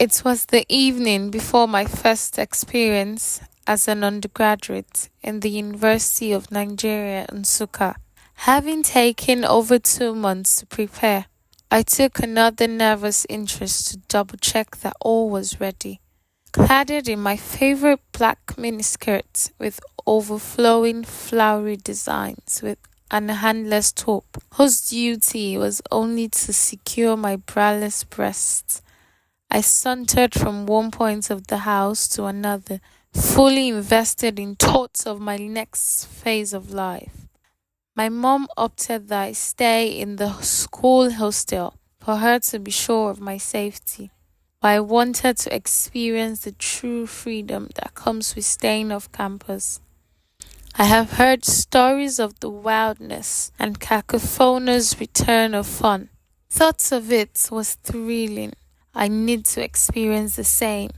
It was the evening before my first experience as an undergraduate in the University of Nigeria, Nsukka. Having taken over 2 months to prepare, I took another nervous interest to double check that all was ready. Cladded in my favorite black miniskirt with overflowing flowery designs with an handless top, whose duty was only to secure my braless breasts, I sauntered from one point of the house to another, fully invested in thoughts of my next phase of life. My mom opted that I stay in the school hostel for her to be sure of my safety, but I wanted to experience the true freedom that comes with staying off campus. I have heard stories of the wildness and cacophonous return of fun. Thoughts of it was thrilling. I need to experience the same.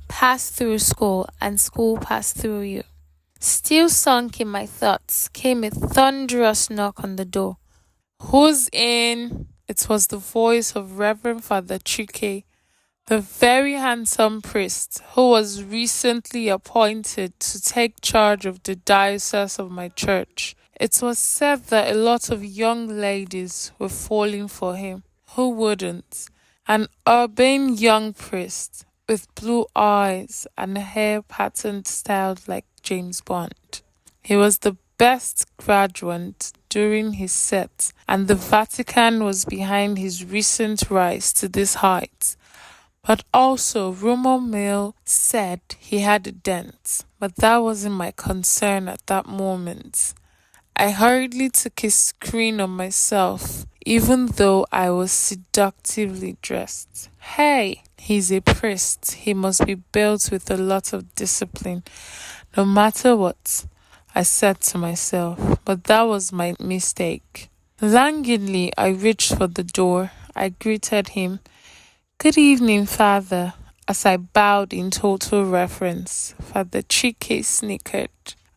Pass through school and school pass through you. Still sunk in my thoughts came a thunderous knock on the door. Who's in? It was the voice of Reverend Father Chike, the very handsome priest who was recently appointed to take charge of the diocese of my church. It was said that a lot of young ladies were falling for him. Who wouldn't? An urbane young priest with blue eyes and hair patterned styled like James Bond. He was the best graduate during his set, and the Vatican was behind his recent rise to this height. But also, rumor mill said he had a dent, but that wasn't my concern at that moment. I hurriedly took a screen on myself, even though I was seductively dressed. Hey, he's a priest. He must be built with a lot of discipline, no matter what, I said to myself, but that was my mistake. Languidly, I reached for the door. I greeted him. Good evening, Father. As I bowed in total reverence, Father Chike snickered.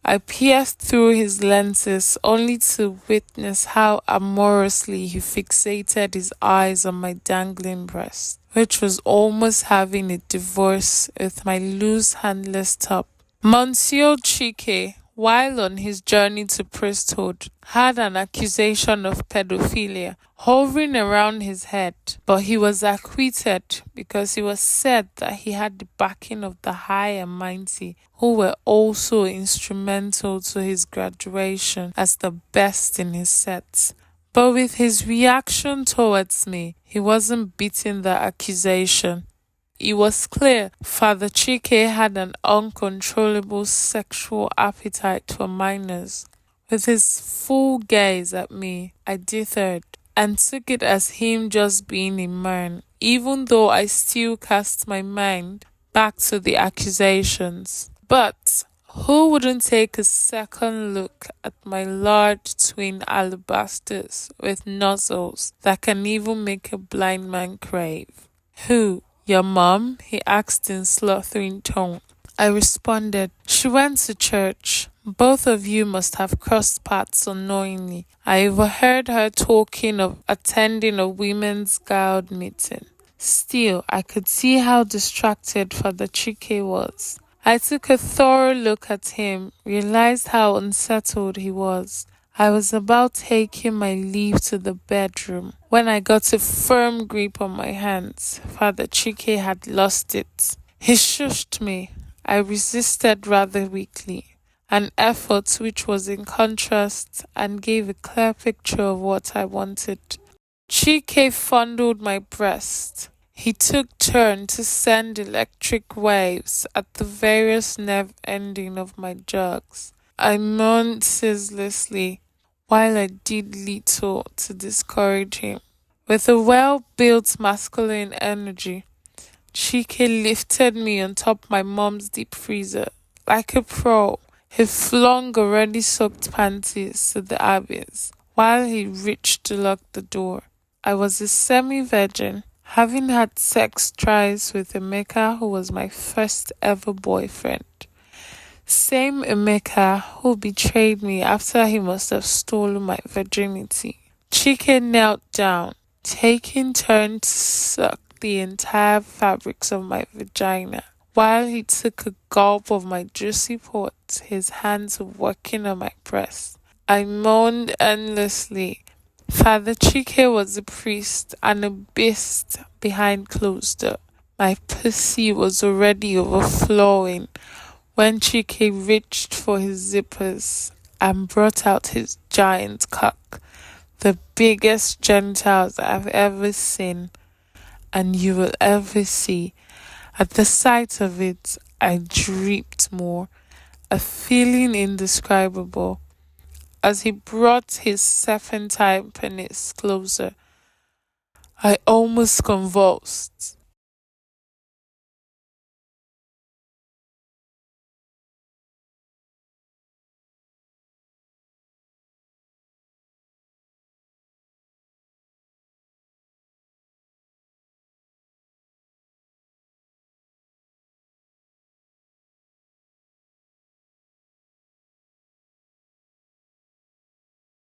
I pierced through his lenses only to witness how amorously he fixated his eyes on my dangling breast, which was almost having a divorce with my loose handless top. Monsieur Chike, while on his journey to priesthood, had an accusation of pedophilia hovering around his head, but he was acquitted because it was said that he had the backing of the high and mighty, who were also instrumental to his graduation as the best in his set. But with his reaction towards me, he wasn't beating the accusation. It was clear Father Chike had an uncontrollable sexual appetite for minors. With his full gaze at me, I dithered and took it as him just being a man, even though I still cast my mind back to the accusations. But who wouldn't take a second look at my large twin alabasters with nozzles that can even make a blind man crave? Who? Your mom? He asked in slaughtering tone. I responded, she went to church. Both of you must have crossed paths unknowingly. I overheard her talking of attending a women's guild meeting. Still, I could see how distracted Father Chike was. I took a thorough look at him, realized how unsettled he was. I was about taking my leave to the bedroom when I got a firm grip on my hands. Father Chike had lost it. He shushed me. I resisted rather weakly, an effort which was in contrast and gave a clear picture of what I wanted. Chike fondled my breast. He took turns to send electric waves at the various nerve endings of my jugs. I moaned ceaselessly, while I did little to discourage him. With a well-built masculine energy, Chike lifted me on top my mom's deep freezer. Like a pro, he flung already soaked panties to the abyss, while he reached to lock the door. I was a semi-virgin, having had sex twice with Emeka, who was my first ever boyfriend. Same Emeka who betrayed me after he must have stolen my virginity. Chike knelt down, taking turns to suck the entire fabrics of my vagina. While he took a gulp of my juicy port, his hands working on my breast. I moaned endlessly. Father Chike was a priest and a beast behind closed door. My pussy was already overflowing when Chike reached for his zippers and brought out his giant cock, the biggest genitals I've ever seen and you will ever see. At the sight of it, I dripped more, a feeling indescribable. As he brought his serpentine penis closer, I almost convulsed.